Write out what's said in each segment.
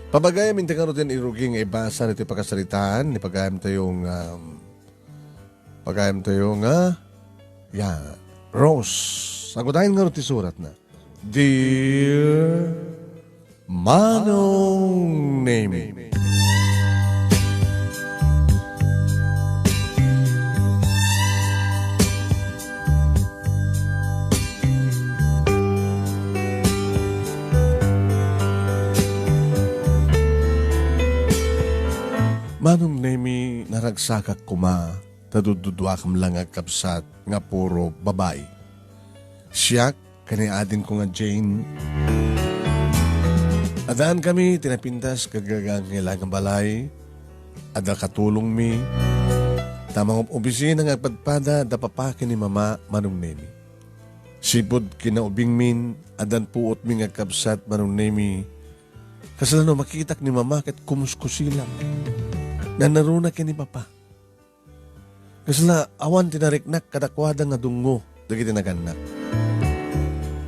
Pabagayam hindi ka rin iruging ibasa nito pagkasalitaan, pagayam tayong, Rose. Sagudahin nga rin surat na, Dear Manong Name. Manong Nemi naragsakak kuma, tadududwa kam lang agkapsat nga puro babae. Siyak, kaniadin ko nga Jane. Adaan kami, tinapintas kagagang ilang balay, adal katulong mi. Tamang opisina nga padpada, dapapaki ni mama Manong Nemi. Sipod kinaubing min, adan puot mi nga kapsat Manong Nemi. Kasalano makitak ni mama kat kumuskusilang. Na naruna kini papa. Kasi na awan tinariknak kadakwada nga dungo dagi tinaganak.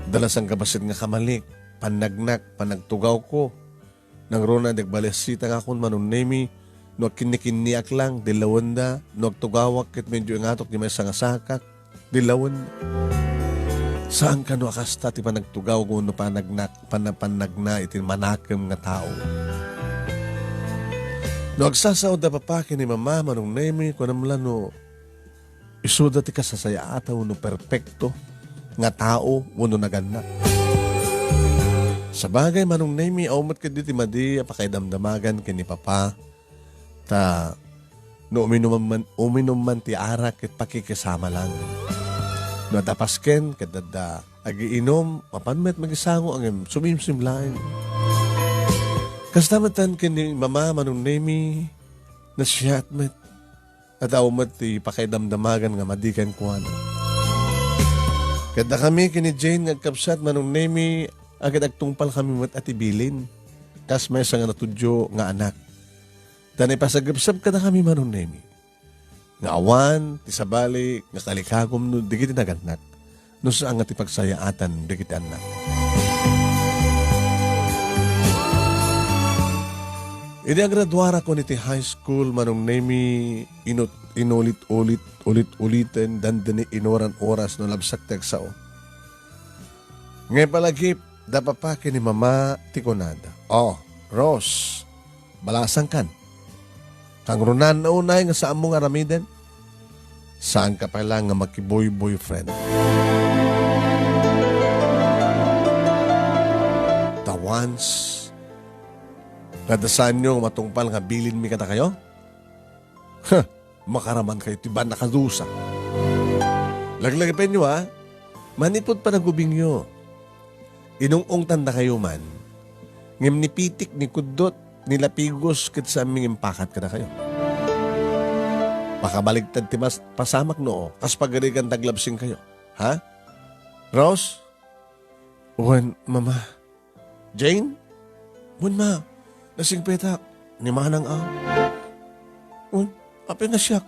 Dalasang kabasit nga kamalik, panagnak, panagtugaw ko. Nang rona dagbalesita nga akong Manong Nemi, no kinikiniak lang, dilawanda, no agtugawak kit medyo ingatok di may sangasakak, dilawanda. Saan ka no akasta ti panagtugaw ko no panagna itin manakam nga tao. No agsasaw da papaki ni mama Manong Nemi ko namla no isuda ti kasasaya ataw no perpekto nga tao uno naganak. Sa bagay Manong Nemi awmat ka di ti madi apakaidamdamagan kini papa ta no uminom man ti arak ket pakikisama lang. No tapasken kadada agiinom mapanmet magisango ang sumimsim lain. Kastamatan kini mama Manong Nemi na siyatmet at awmat ti pakaidamdamagan nga madikan kuhan. Kada kami kini Jane ngagkapsat Manong Nemi agad agtungpal kami mat atibilin. Kas may nga natudyo nga anak. Tanay pasagapsap kada kami Manong Nemi. Nga awan, ti sabali, nga kalikagom no digiti naganak. No saan nga ti pagsayaatan digiti anak. Ini ang graduara ko niti high school Manong Nemi inulit-ulitin dandani inoran oras no labsak teksao. Ngay palagip dapapaki ni mama tikonada. Oh, Rose, balasang kan. Kang runan na unay nga saan mo nga ramiden? Saan ka pala nga makiboy-boyfriend? The once kadasan nyo matungpal nga bilin mi kata kayo? Makaraman kayo tiba nakadusa. Laglagipin nyo ha, manipod pa nagubing nyo. Inungong tanda kayo man, ngem ni pitik, ni kudot, nilapigos kat sa aming impakat kada kayo. Pakabaligtad timas pasamak noo, kas pagarigan taglabsing kayo. Ha? Rose? Uwan, mama. Jane? Uwan, ma. Nasing petak, ni manang aw. Uy, apay nga siyak.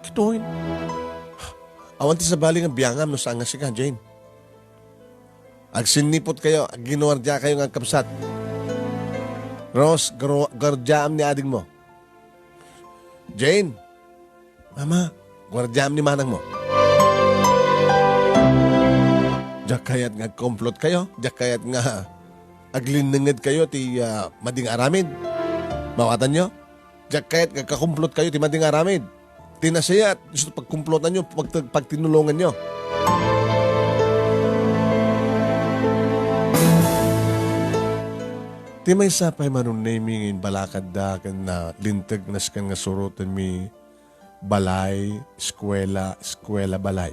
Kituin. Awan ti sa bali nga biyangam no saan nga siya, Jane. Agsinipot kayo, ginuwardya kayo nga kapsat. Rose, gwardyam ni ading mo. Jane, mama, gwardyam ni manang mo. Diyak kayat nga komplot kayo, diyak kayat nga aglinenged kayo ti mading aramid. Mawatan nyo? Diyak kahit kakakumplot kayo ti mading aramid. Tinasaya at gusto pagkumplotan nyo, pagtinulungan nyo. Ti may sapay Manong Nemi ngin balakad da kan na lintag nas kan nga surutan mi balay, eskwela, balay.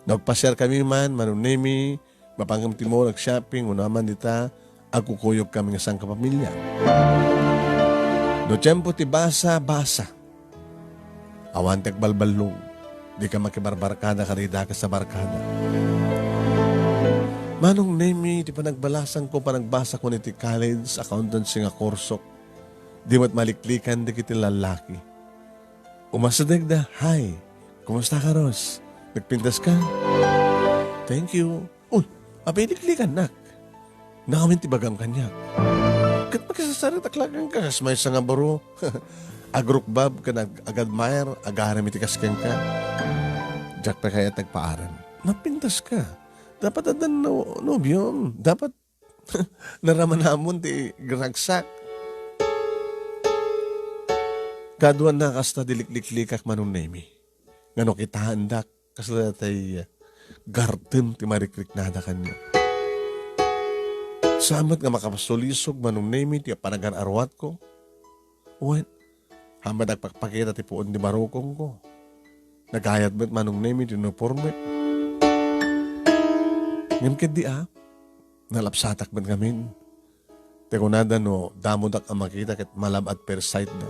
Nagpasyar kami man Manong Nemi, mapangam timo nag-shopping, unaman dita, agkukuyog kami nga sang kapamilya. No tiyempo ti basa. Awantek balbalong, di ka makibarbarkada karida ka sa barkada. Manong Nemi, di pa nagbalasan ko, panagbasa ko niti college, accountancy nga korsok. Di mat maliklikan di kiti lalaki. Umasadag da, hi, kumusta ka Ros? Nagpintas ka? Thank you. Uy, apiliklikan nak. Nakamin ti bagang kanya. Kat makisasarita klagang ka, kas may nga baro. Agrukbab ka nag-agadmire, agaramitikas kang ka. Jack pa kaya tagpaaran. Napintas ka. Dapat adan nobyom. Dapat naramanamon ti gragsak. Kaduan na kasta dilikliklikak manunemi. Ngano kita handak kasla tay garden ti marikrik nada kanyo. Samat nga makapasulisog manunemi ti panagan arwat ko. Uwan, hamba nagpakpakita ti puon di marukong ko. Nagayat ba't manunemi ti uniforme. Ngam di nalapsatak ba't ngamin. Tekunada no, damodak ang makita kat malab at per sight na.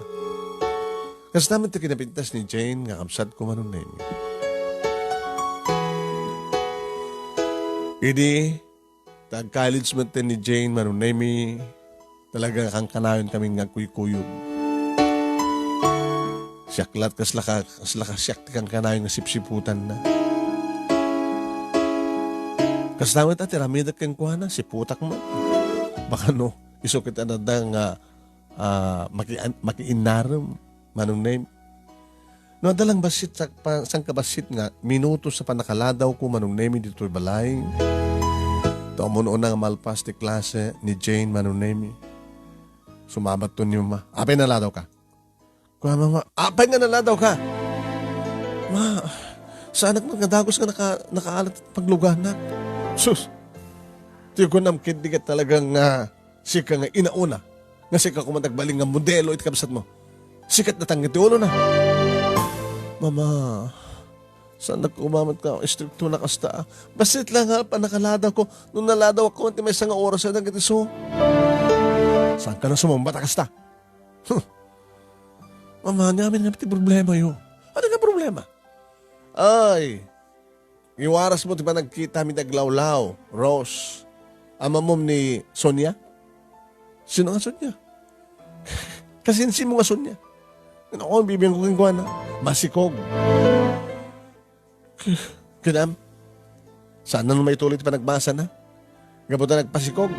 Kasi naman ito kinapintas ni Jane nga kamsat ko manong name. Idi, tag-college mo ni Jane manong name, talaga kang kanayon kaming nga kuy-kuyog. Siyaklat kaslaka siyak kang kanayon nga sipsiputan na. Kasi naman ito, tiramidak kang kuha na, siputak mo. Baka no, isukit na nga makiinaram. Manong name. No, adalang basit sang kabasit nga, minuto sa panakaladaw ko manong name dito'y balay. Ito mo noon nga malpas ti klase ni Jane manong name. Sumabat to ni mama. Apay naladaw ka? Kuha mama, apay nga naladaw ka? Ma, sa anak mo nga dagos ka nakaalat at pagluganak. Sus, tiyo ko namkid di ka talagang sika nga inauna. Nga sika kumatagbaling nga modelo itkabsat mo. Sikat na tanggit ulo na. Mama, saan nagkumamat ka? Istrikto na kasta. Basit lang nga panakaladaw ko. Nung naladaw ako, may isang oras na nagkatiso. Saan ka na sumambata kasta? Mama, namin nga problema yun. Ano nga problema? Ay, iwaras mo diba nagkita mi naglawlaw, Rose. Ama mo ni Sonia? Sino nga Sonia? Kasinsi mo nga Sonia? Ano ko, bibigyan ko kang kuha na? Masikog. Kinam, saan na may tuloy pa nagbasa na? Gabuta nagpasikog.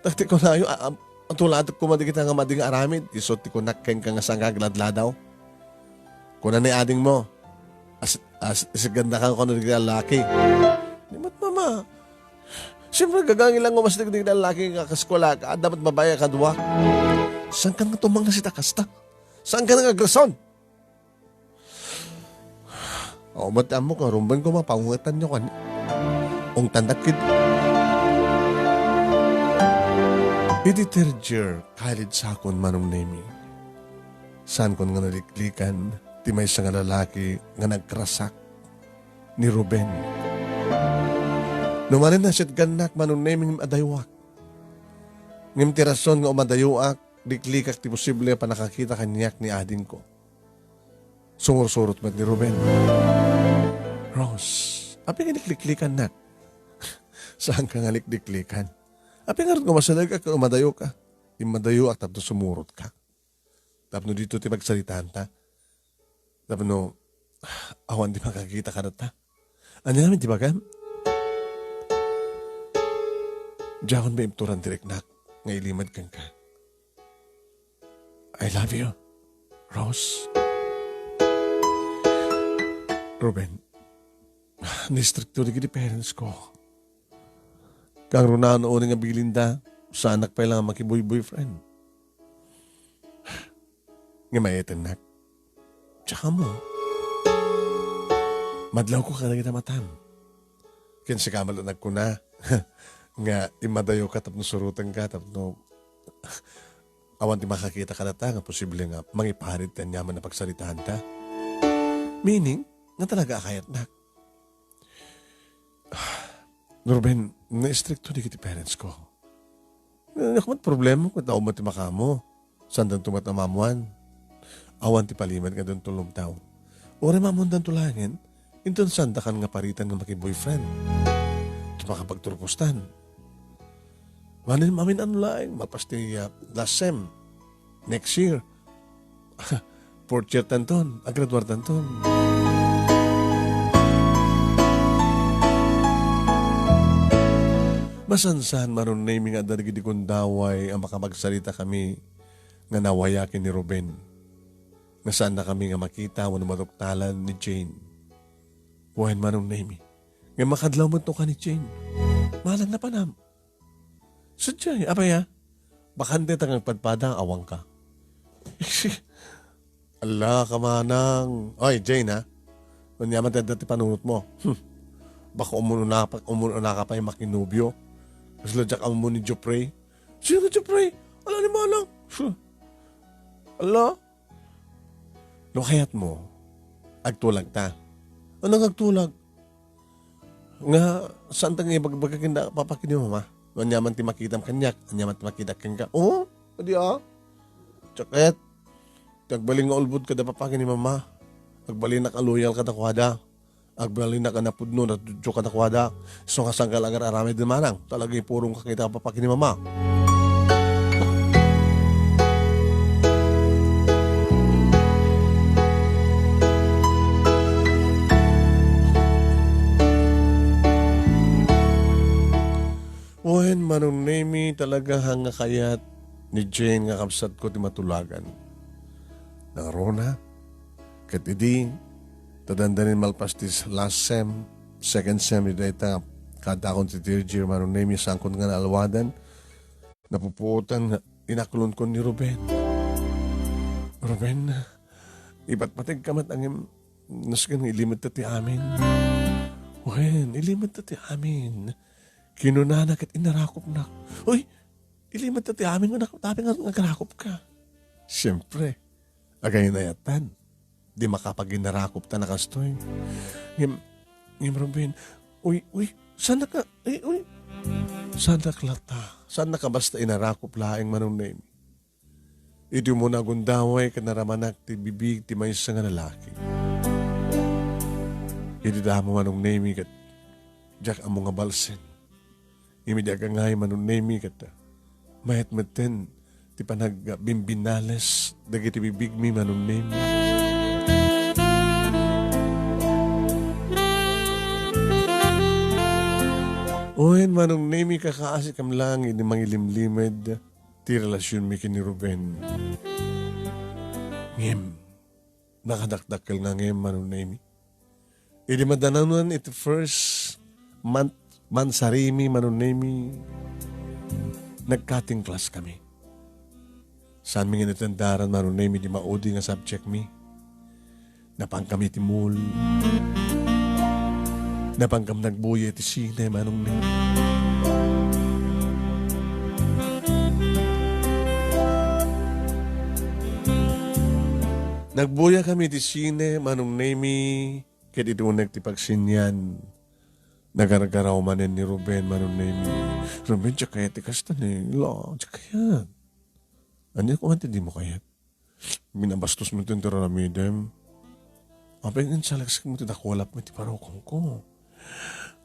Takti ko na yun, ang tulad ko madigit nga mading aramid, isot ko nakeng ka nga sang kagladladaw. Kuna na ading mo, as ganda kang kung lalaki. Di mat mama, siyempre gagangin lang mo mas nagdig lalaki nga kaskola, dapat babaya ka duwa. Saan ka nga tumang na si Takasta? Saan ka nga agreson? O, ba't mo ka, rumban ko mapangungatan nyo ka. Ong tandakid. Iditerger, kalid sakon manong nemi. Saan ko nga naliklikan, ti may nga lalaki nga nagkrasak ni Ruben. Numanin na siyat ganak manong nemi adaywak. Ngim tirason nga umadayuak, diklikak ti posible pa nakakita kanyak ni ading ko. Sumursurot mat ni Ruben. Rose, api nga dikliklikan na. Saan ka nga diklikan? Api nga rin kumasalag ka, umadayo ka. Imadayo at tapno sumurot ka. Tapno dito ti magsalitaan ta. Tapno, awan di makakita ka na ta. Ano namin di ba ka? Diyan ba imturan direk nak, nga ilimad kang ka. I love you, Rose. Ruben, nistrikto di kiti parents ko. Kang runaan noon nga bilinda, sa anak pa lang makiboy-boyfriend. Nga mayetan nak. Tsaka mo, madlaw ko ka na kita matam. Kinsi kamalanag ko na. Nga imadayo ka tapno surutan ka tapno awan di makakita ka na ta nga posible nga mangiparit yan yaman na pagsalitaan ta. Meaning, nga talaga akayat nak. Ruben, na-stricto di kiti parents ko. Nakamat problema kung tao mo ti makamo. Saan dan tumat na mamuan? Awan ti paliman nga doon tulong tao. Ore mamundan tulangin, inton sandakan nga paritan nga maki-boyfriend. Tumakapagturpustan. Manin mamin ano lang, mapasti last sem, next year. Fourth year tanton, agraduar tanton. Masansan maron naming nga darigidi kong daway ang makamagsalita kami nga nawayakin ni Ruben. Nga saan na kami nga makita wano maduktalan ni Jane. Buhain maron nami. Nga makadlaw mo to ka ni Jane. Malang na panam. Sadya, abaya. Bakante tangang padpada awang ka. Allah ka manang. Oy, Jane ha. Manyaman tayo dati panunot mo. Baka umuno na ka pa yung makinubyo. Kasi ladyak ang mo ni Jopray. Sino Jopray? Ala ni Manang. Ala. Lukayat mo. Agtulag ta. Anong agtulag? Nga, saan tang ibagbagakinda papakin ni mama? Anyaman ti makitam kanyak. Anyaman ti makita ka. Oo, adi Tsaket. Tagbaling nga ulbud ka da papakin ni mama. Agbalin na kaluyal ka da kuhada. Agbalin na ka napudno na tudyo ka da kuhada. So kasanggal agar arami din manang. Talagay purong kakita papakin ni mama. Ohen manong nemi talaga hanga kayat ni Jane nga kapsat ko ti matulagan. Nang rona, kat idi, tadandanin malpastis last sem, second sem, ita kada akong ti Tirjir manong nemi sangkon nga naalwadan, napupuotan nga inakulon ko ni Ruben. Ruben, iba't patag kamat ang nasgan ilimit ti amin. Ohen, ilimit ti amin. Kinunanak at inarakop na. Uy, ilimat na ti amin nga nagkarakop ka. Siyempre, agay na yatan. Di makapag-inarakop ta na kastoy. Ngim Ruben, uy, saan na ka, uy. Saan na klata? Saan na ka basta inarakop laing manong name? Ito mo na gundaway ka naramanak ti bibig ti may isa nga lalaki. Ito damo manong name kat Jack ang mga balsen. Imidya ka ngay manunemi kata. Mayat maten, ti panagbimbinales, dagiti bibig mi manunemi. Ohen manunemi kakaasi kam lang, ini mangilimlimed, ti relasyon mi kini Ruben. Ngem, nakadakdakkel nga ngem manunemi. Idi madananuan iti first month, Mansarimi, manunemi, nagkating class kami. Saan mi nga natandaran manunemi di maudi nga subject mi. Napang kami ti mul. Napang kam nagbuya ti sine manunemi. Nagbuya kami ti sine manunemi ket idunag ti pagsinyan. Nagaragaraw manin ni Ruben manunemi. Ruben, kaya ti kastan eh. Kaya. Ano ko anti di mo kayat? Minabastos mo ito yung tiramidem. Apay nga salagsik mo ito nakuwalap mo iti parokong ko.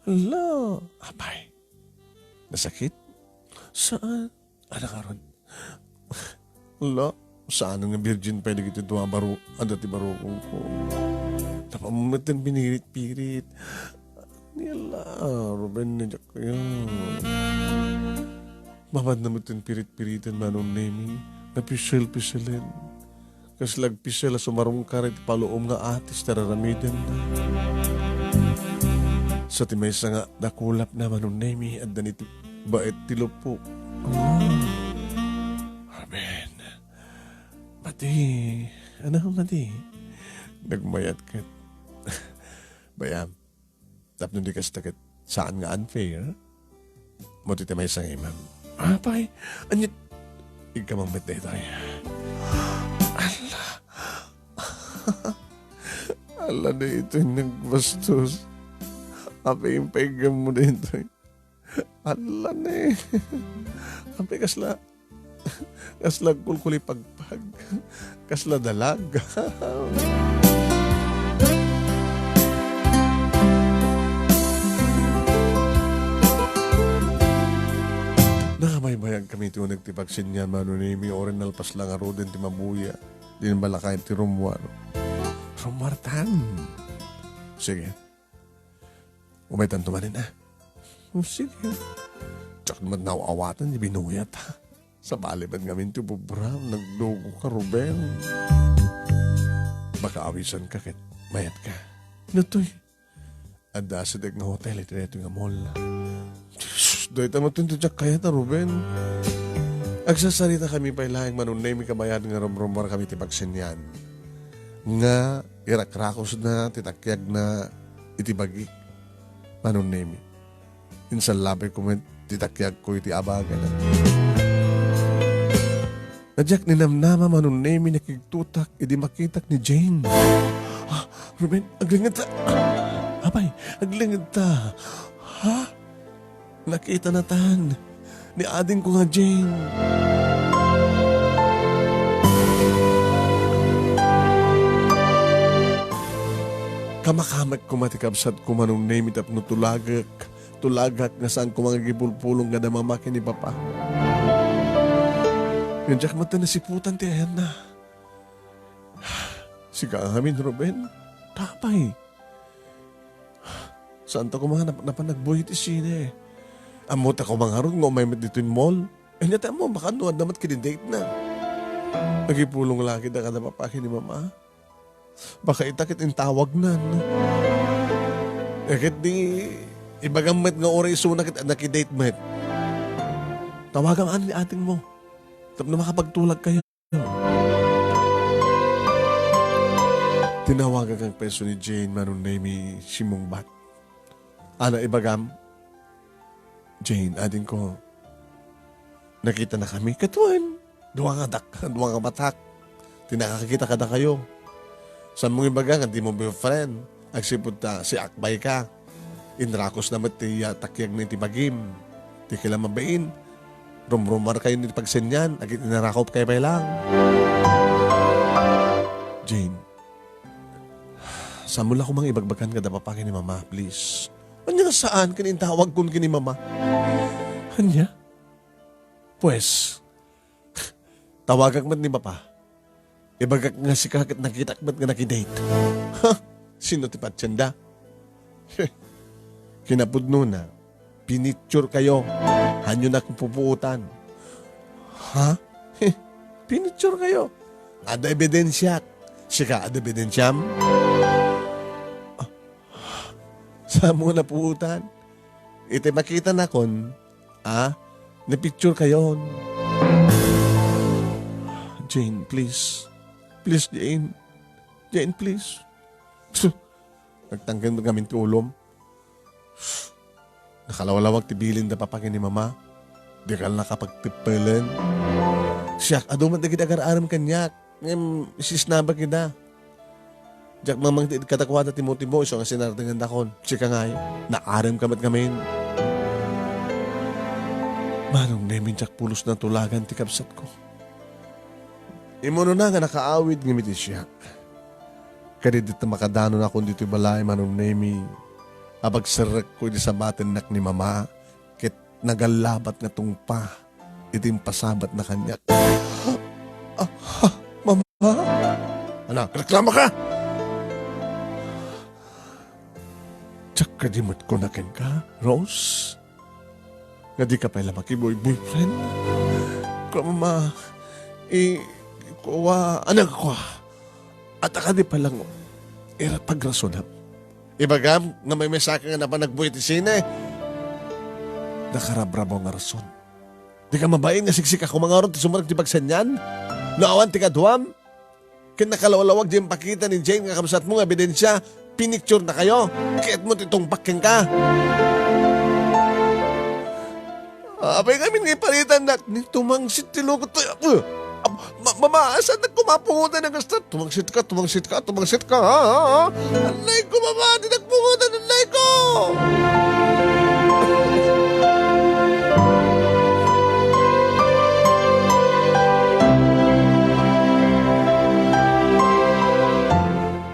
Hala. Apay. Nasakit? Saan? Ano karon? Hala. Saan nga virgin pwede ito doon ada ti barokong ko. Napamumatan binirit-pirit. Nila, Ruben na jak kaya. Mamad na mutin pirit-piritan manong nemi. Napisil-pisilin. Kaslag pisila sumarong karit paloom nga atis tararamidan na. Sa timaysa nga nakulap na manong nemi at danito bait tilupo. Ruben. Mati. Ano mati? Nagmayat kat. Bayam. Tapos di ka stakit saan nga unfair? Muti tamay sa imam. Apay, anyit. Ikaw mang matay tayo. Allah. Allah na ito yung nagbastos. Apay yung paigam mo na ito. Allah na eh. Apay kasla. Kasla kulkuli pagpag. Kasla dalag. Nakamaybayag kami ito nagtipagsin niyan manunimi orin nalpas lang aro din ti mabuya. Din balakay ti Romuano. Romartan. Sige. Umaytan tumanin na. Sige. Tsak naman nawawatan, binuyat ha. Sa baliban ngamin ti Brown, nagdugo ka, Ruben. Baka awisan ka kit mayat ka. Natoy. Ada sa deg nga hotel, ito nga mall. Doy tama ito tsak kaya ta, Ruben. Agsasarita kami pa ilahing manunay, may kabayan nga rumrumbar kami ti pagsinyan. Nga irakrakos na, titakyag na itibagi. Manunay mi. Insan labay ko titakyag ko iti abaga na. Nadyak ninamnama manunay mi nakigtutak, idi makitak ni Jane. Ah, Ruben, aglingad ta. Abay, aglingad ta. Ha? Nakita na tan. Ni ading ko nga Jane. Kamakamak kumatikabsat ko manong name it up no tulagak. Tulagak nga saan ko mga gipulpulong nga damamakin ni Papa. Yan jak mata na siputan ti ayan na. Siga amin, Ruben. Tapay. Saan ta ko mga napanagbuhit isine. Amot ako mga ron nga umaymat dito yung mall. Eh nata mo, baka nuwad namat kinidate na. Nagipulong lagi na ka na papakin ni Mama. Baka itakit yung tawag na. Kahit di ibagamit nga oray suna kita nakidate met. Tawagan ang ni ating mo. Tapos na makapagtulag kayo. Tinawagan kang peso ni Jane manunay mi simong bat. Ana ibagam, Jane, ading ko, nakita na kami. Katuan, duwa nga batak. Tinakakita ka na kayo. Sa mong ibagang, hindi mo boyfriend. Agsipod ta, si Akbay ka. Inrakos naman ti takyag ni tibagim. Ti kila mabain. Rumrumar kayo ni pagsenyan. Agit inarakop kayo pa lang. Jane, sa mula ko mang ibagbagan ka na papakin ni Mama, please. Anya nga saan kinintawag kun kini Mama? Anya? Pues, tawagak man ni Papa. Ibagak nga si kakit nakitak ba't nga nakidate? Ha? Sino ti Patsyanda? Kinapudno na. Pinitsure kayo. Hanyo na kong pupuutan. Ha? Pinitsure kayo. Ada ebidensya. Sika, ada ebidensyam? Saan mo na puutan? Ite makita na kon, na-picture kayo. Jane, please. Please, Jane. Jane, please. Nagtanggan mo kami tulom. Nakalawalawag tibilin na papakin ni Mama. Di ka nakapagtipilan. Siyak, aduman na kitag-aram kanyak. Ngayon, sisnaba kita. Diyak mamang katakuha na timo-timo, iso nga sinartingan dakon. Sika nga, naaram kamat ngamin. Manong nemin jak pulos na tulagan ti kapsat ko. Imono na nga nakaawid ng miti siyak. Kadidit na makadano na akong dito'y balay manong nemi. Abagsarak ko di sa matinak ni Mama. Kit nagalabat nga tungpa. Itim pasabat na kanyak. Mama? Ano, reklama ka? Tsak kadimot ko na ken ka, Rose? Nga di ka pala makiboy-boyfriend? Ko, Mama, kuwa, anak ko, at akadi palang, pagrasonap. Ibagam, nga may mesaka nga na pa nagbuhay ti sine. Nakarabrabo nga rason. Di ka mabain nga siksik ako mga oron, ti sumarag ti pagsanyan. Naawan ti kaduam. Kinakalawalawag di yung pakita ni Jane nga kamsat mo nga ebidensya. Pinicture na kayo. Kaya't mo titong baking ka. Abay kami nga ipalitan na tumangsit ti logo to. Mama, saan nagkumapungutan ng gasta? Tumangsit ka. Alay ko, Mama, di nagpungutan. Alay ko!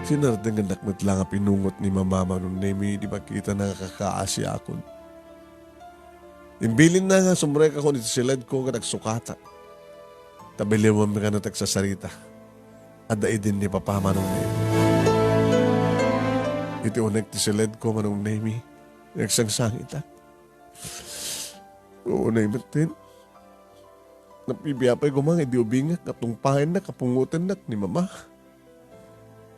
Sinardang ang nakmat lang ang pinungot ni Mama nung nemi, di ba kita nakakaasi akon. Imbilin na nga, sumrek ako nito silad ko ka nagsukata. Tabiliwam ka na tagsasarita. Ada din ni Papa manong nemi. Iti unek ti silad ko manong nemi. Nagsangsangita. Oo na ibatin. Napibiyapay ko mga idiubingak katungpahin na kapungutan na ni mama.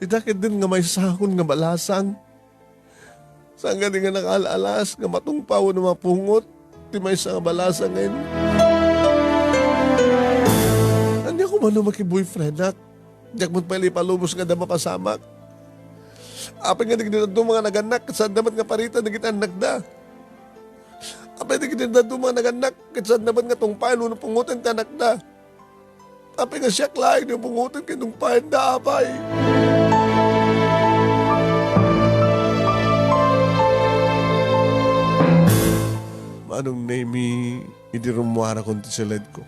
Idakit din nga may sahon nga balasang. Saan nga nga nakalalas nga matungpaw na mapungot. Di may sa nga balasang ngayon. Anya ko man maki-boyfriend nak. Diyak mo't pala ipalubos nga dama pasamak. Apay nga nagdinad mga naganak. Saan damat nga paritan na anak da. Apay nagdinad mga naganak. Saan damat nga tungpahin unang pungutan ka anak da. Apay nga siyak lain yung pungutan ka tungpahin da apay. Manong name hindi rumuara kung tisilid ko.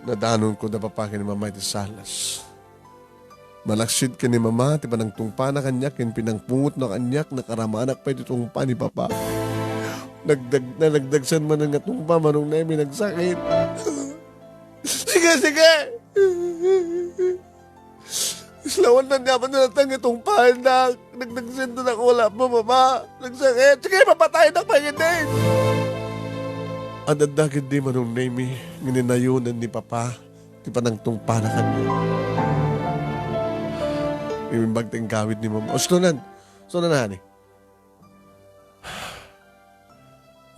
Nadanon ko na papakin ni mama iti salas. Malaksid ka ni mama, ti panang tungpa na kanyak, yung pinangpungot na kanyak, nakaramanak pa iti tungpa ni papa. Nagdagsan man nga tungpa, manong nemi nagsakit. Sige! Islawan na niya pa nalatang itong pahin na nagdagsin na wala mo, mama. Nagsakit. Sige, mapatay na panginin. Ang dadakit di manong nemi, nginayunan ni papa, ti panang tungpa na kanya. Imimbag ting kawit ni mama. O, sunan na, hani.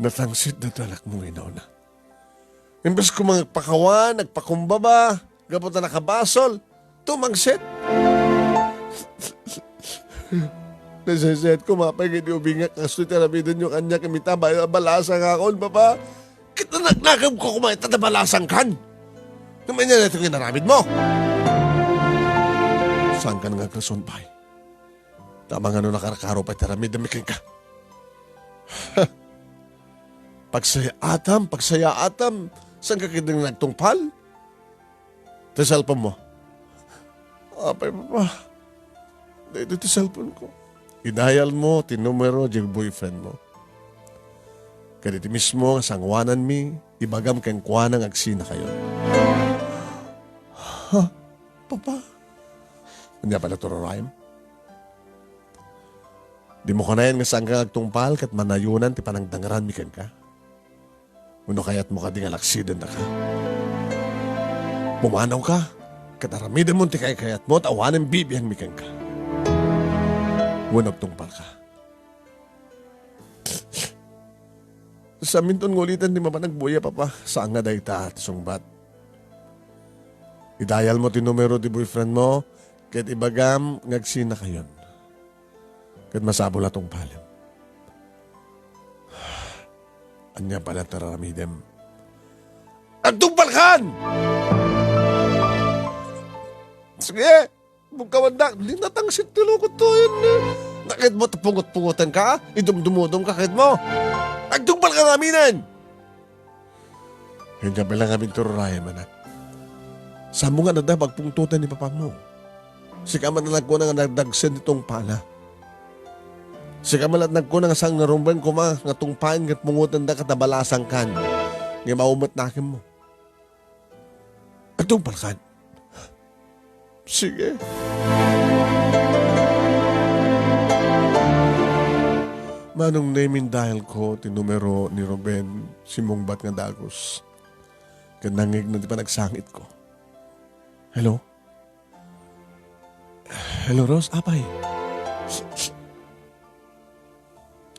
Natangsit na talak mo inaw na. Imbes ko mga pakawan, nagpakumbaba, gapot na nakabasol, tumangsit. Nasaset ko, mapay, hindi ubingak, kasto'y tarabidan yung kanya, kamita, balasang ako, papa. Kita nagnagam ko kumain, tatabalasang kan. Naman niya na itong inaramid mo. Saan ka nga kason, pay? Tama nga no nakarakaro pa taramid na mikin ka. Pagsaya atam, saan ka kitang nagtungpal? Ito cellphone mo. Apay, papa. Dito ito cellphone ko. Idayal mo, tinumero, yung boyfriend mo. Kaditi mismo, sangwanan mi, ibagam kang kuwanang agsina kayo. Ha? Papa? Hindi pala ito rarayam? Di mo kanayan nga saan ka agtungpal kat manayunan ti panangdangaran mi kan ka. Uno kaya't mo ka di nga laksiden na ka. Bumanaw ka, kataramidan mo ti kayat mo, tawanan bibiyan mi kan ka. Uno agtungpal ka. Sa minton ngulitan di mapa nagbuya papa, saan nga dahi ta at sungbat. Idayal mo ti numero di boyfriend mo, kahit ibagam ngagsina kayon. Kahit masabo na tong palim. Anya pala tararamidem. Agtungpalkan! Sige, bugkawan di natangsit tilo ko to yun. Nakit mo tapungot-pungutan ka, idumdumudong kakit mo. Agtungpal ka ngaminan! Hindi pala ngamin tururaya manak. Saan mo nga na pagpungtutan ni papa mo? Sika man nalag ko na nga nagdagsan itong pala. Sika man nagko na nga sang narumban ko nga tungpain kat pungutan da katabalasang kan. Nga maumat na akin mo. Agtungpal kan? Sige. Manong namin dahil ko, tinumero ni Ruben, si Mungbat nga dagos. Kanangig na di pa nagsangit ko. Hello? Hello, Rose? Apay?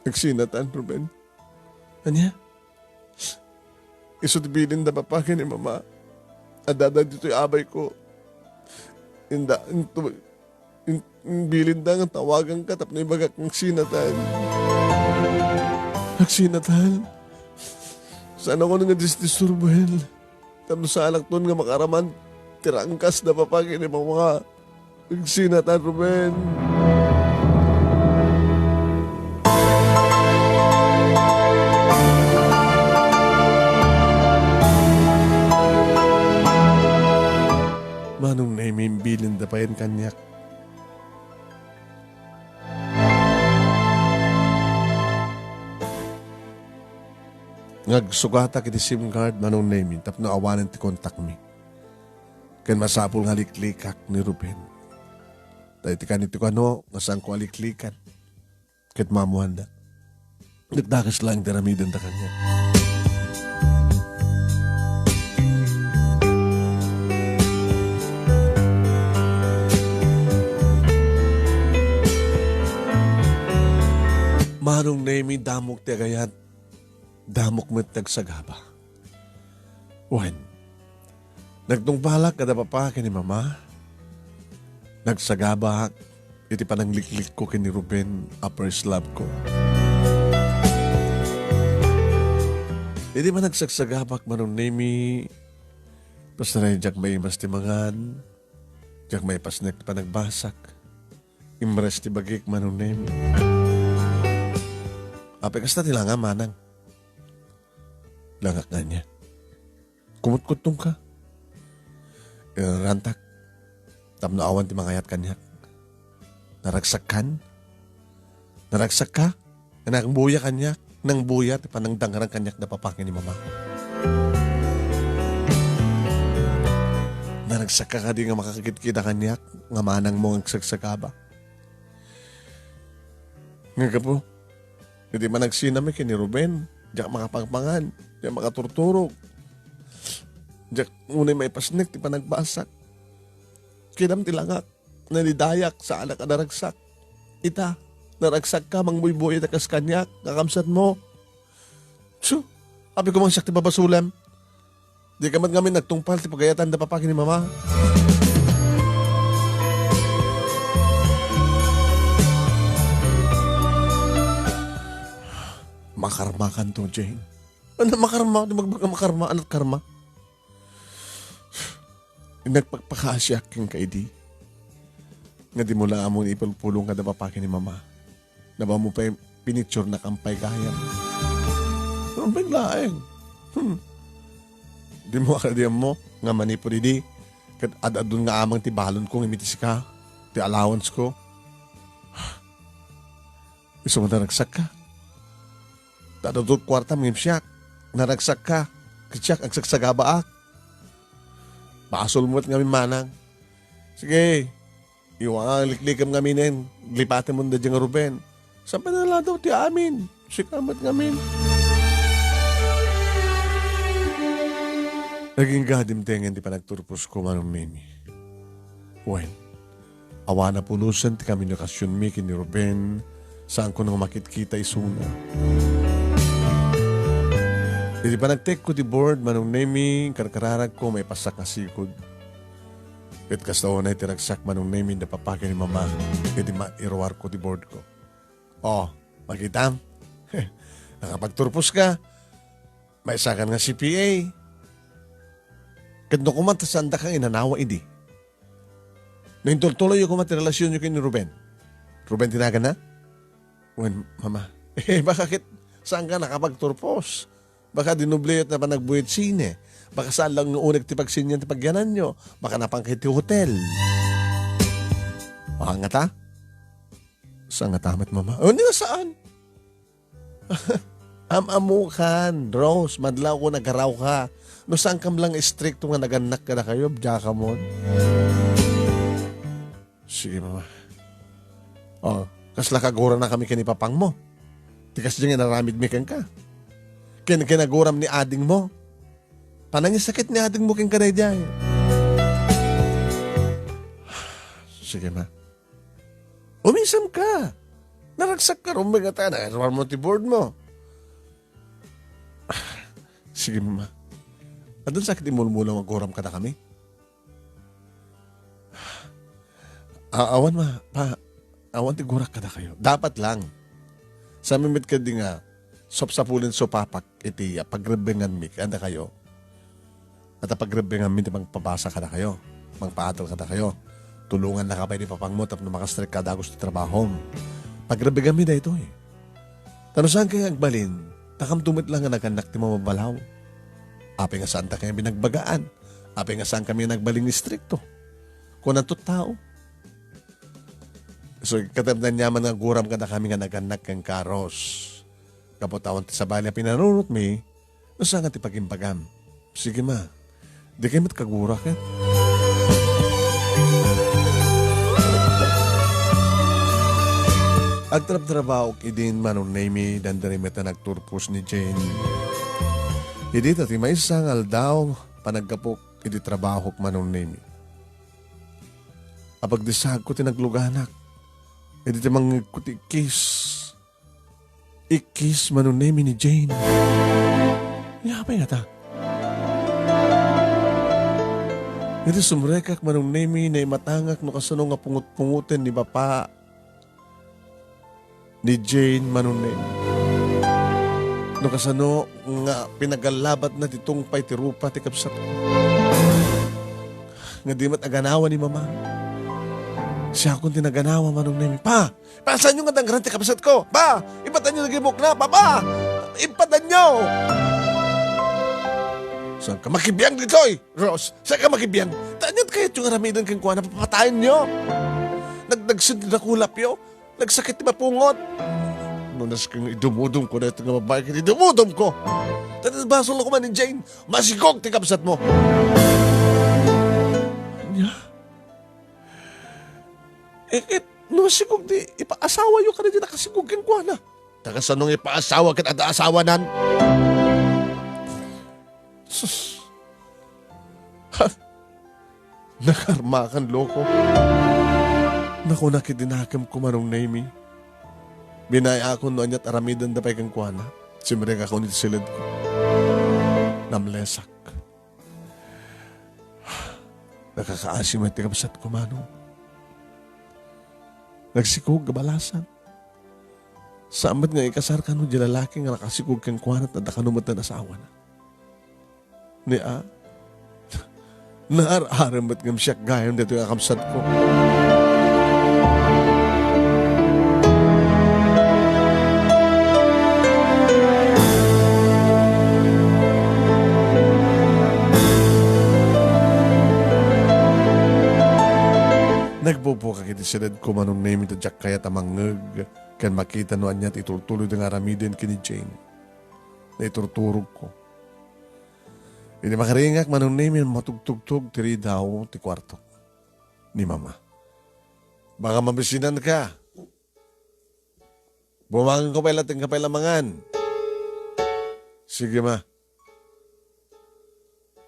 Nagsinatan, Ruben. Anya? Isutibilin na papakin ni mama. Adada dito'y abay ko. Bilin da nga tawagan ka tapos na ibagak ng sinatan. Nagsinatan. Saan ako nga disturbuhin? Tapos sa alak doon nga makaraman, tirangkas na papagin yung mga nagsinatan, Ruben. Manong naimimbilin da pa yan kanyak. Ngagsugata kiti SIM card manong name tap no awanan ti contact mi. Ken masapul nga liklikak ni Ruben. Dahil ti kanito ko ano, nasaan ko aliklikan. Ket mamuhanda. Nagdakas lang tiramidon ta kanya. Manong nemi damok ti agayat, damok met nagsagaba. Wen, nagtungbalak kada papa kini mama, nagsagaba iti panangliklik ko kini Ruben upper slab ko. Iti man nagsagsagabak manong nemi, pasaray jak may mas timangan, jak may pasnek pa nagbasak, imres ti bagik manong nemi. Apay kasta tila nga manang. Langak na niya. Kumut-kutong ka. Rantak. Tamno awan ti mangayat kanyak. Naragsakan. Naragsak ka. Nang buya kanyak. Nang buya ti panangdangarang kanyak na papakin ni mama. Naragsak ka di nga makakakit-kita kanyak. Nga manang mo ang sagsagaba. Nga ka po. Hindi man nagsinami kini Ruben. Diyak makapangpangan. Diyak makaturturog. Diyak unay may pasnek, di pa nagbasak. Kinam tilangak. Nanidayak sa anak ka naragsak. Ita, naragsak ka, mangbuy-buy na kas kanyak. Kakamsat mo. So, abi ko mang sakti babasulam. Di ka man kami nagtungpal, ti pagayatan na papakin ni mama. Makarma kan to, Jane. Ano makarma? Di makarma? Ano't karma? Nagpagpakasyak king kaidi. Nga di mo lang amon ipulpulong ka na papakin ni mama. Na ba mo pa yung pinitsure na kampay kayan? Ano ba yung laeng? Di mo akadiyam mo nga manipo di. Kat adadun nga amang ti balon kong imitis ka. Ti allowance ko. Gusto mo na nagsak ka? Tadadot kwarta mga siyak. Naragsak ka. Kitsak ang sagsagabaak. Basol mo't ngami manang. Sige. Iwang liklikam ngami nen. Lipatin mo na dyan nga Ruben. Saan pa nala daw ti amin? Sikamat ngamin. Naging gadim tengen ti panagturpos ko manong nemi. Well, awa na punusan ti kami nakasyon mi kini Ruben. Saan ko nang makitkita isuna. Hindi pa nag-take ko ti board, manong nemi, karkararag ko, may pasak na sikod. At kastawa na itiragsak manong nemi na papakin ni mama, hindi mairawar ko ti board ko. Oh, makita? Nakapagturpos ka, may isakan nga CPA. Kando ko man tasanda kang inanawa, hindi. Nahintultuloy yung kumatirelasyon nyo kay ni Ruben. Ruben tinaga na? Wen, mama, bakit saan ka nakapagturpos? Baka dinubliyot na pa nagbuhit sine. Baka saan lang noong nagtipagsinyan tipagyanan nyo. Baka napangkit yung hotel. Baka nga ta? Saan nga tamat, mama? O, hindi na saan? Amamukan, Rose, madlaw ko nagaraw ka. No saan kam lang stricto nga naganak ka na kayo, bja ka mo. Sige, mama. O, kasla kagura na kami kinipapang mo. Tikas dyan nga naramid mikan ka. Kinaguram ni ading mo. Panang sakit ni ading mo king kanay dyan. Sige ma. Umisam ka. Naragsak ka rin mga tayo. Nakarawar mo ti board mo. Sige ma. Adun sakit imulmula maguram ka na kami. Awan ma. Awan ti gurak ka na kayo. Dapat lang. Sa mimit ka di nga. Sopsapulin so papak iti pagrebengan mi kanda kayo. At pagrebengan mi tipang pabasa ka na kayo. Mangpaatal ka na kayo. Tulungan na ka pa ni papang mo tapos makastrek ka dagos ti trabaho. Pagrebengan mi na ito eh. Tano saan kayo agbalin? Takam tumit lang nga naganak ti mamabalaw. Ape nga saan ta kayo binagbagaan. Ape nga saan kami nagbaling ni strikto. Kung natot tao. So katamdan niyaman nga guram ka na kami nga naganak kang karos. Kapotawan ti sabali na pinanunot mi, nasa nga ti pagimpagam. Sige ma, di kayo matkagura ka. Agtrab-trabaho idin manon nami dandarimeta nagturpos ni Jane. Idi tati may sangal daw panagkapok idi trabaho manon nami. Apag disag ko tinagluganak. Idi timang kuti kiss. Ikis manon nami ni Jane. Yapay nga ta. Idi sumrekak manon nami na matangak no kasano nga pungut-pungutin ni Bapa ni Jane manunin. No kasano nga pinagalabat na ditong pay tirupa ti kapsat ko. Nga di mat aganawa ni Mama. Siya akong tinaganawa manunin. Pa! Saan nyo nga tanggaran ti kapsat ko? Pa! Ipatan nyo nagimok na! Pa! Ipatan nyo! Saan ka makibiyang ditoy? Rose, saan ka makibiyang? Tanyat kayo yung aramidan kang kuha na papatayin nyo. Nagdagsin na kulap yo. Nagsakit di mapungot. Nunas kang idumudom ko na ito nga babae kaya idumudom ko. Tanabasol ako man ni Jane. Masigog ti kapsat mo. Anya? Masigog di ipaasawa yung ka na di nakasigog kang kuha na. Takasanong ipaasawa kat ada asawa nan. Sus. Nakarma kan loko. Naku nakidinakam ko manong nami. Binaya ako noon at aramidan da pa'y kang kuwana. Simreng ako nito silid ko. Namlesak. Nakakaasim at tikapsat ko manong. Nagsikog kabalasan. Saamat nga ikasar ka no di lalaki nga nakasikog kang kuwana at nakanumat na nasawa na. Niya. Naar-aramat ngam siyak gayon dito yung kapsat ko. Nagpupo ka kiti silid ko manong name ito jak kaya tamangag kan makita noan niya itultuloy ng aramidin kini Jane. Na iturturog ko. Hindi makaringak manong name yung matugtugtog tiri daw ti kwarto ni Mama. Baka mabisinan ka. Bumangan ko pala ting kapailamangan. Sige ma.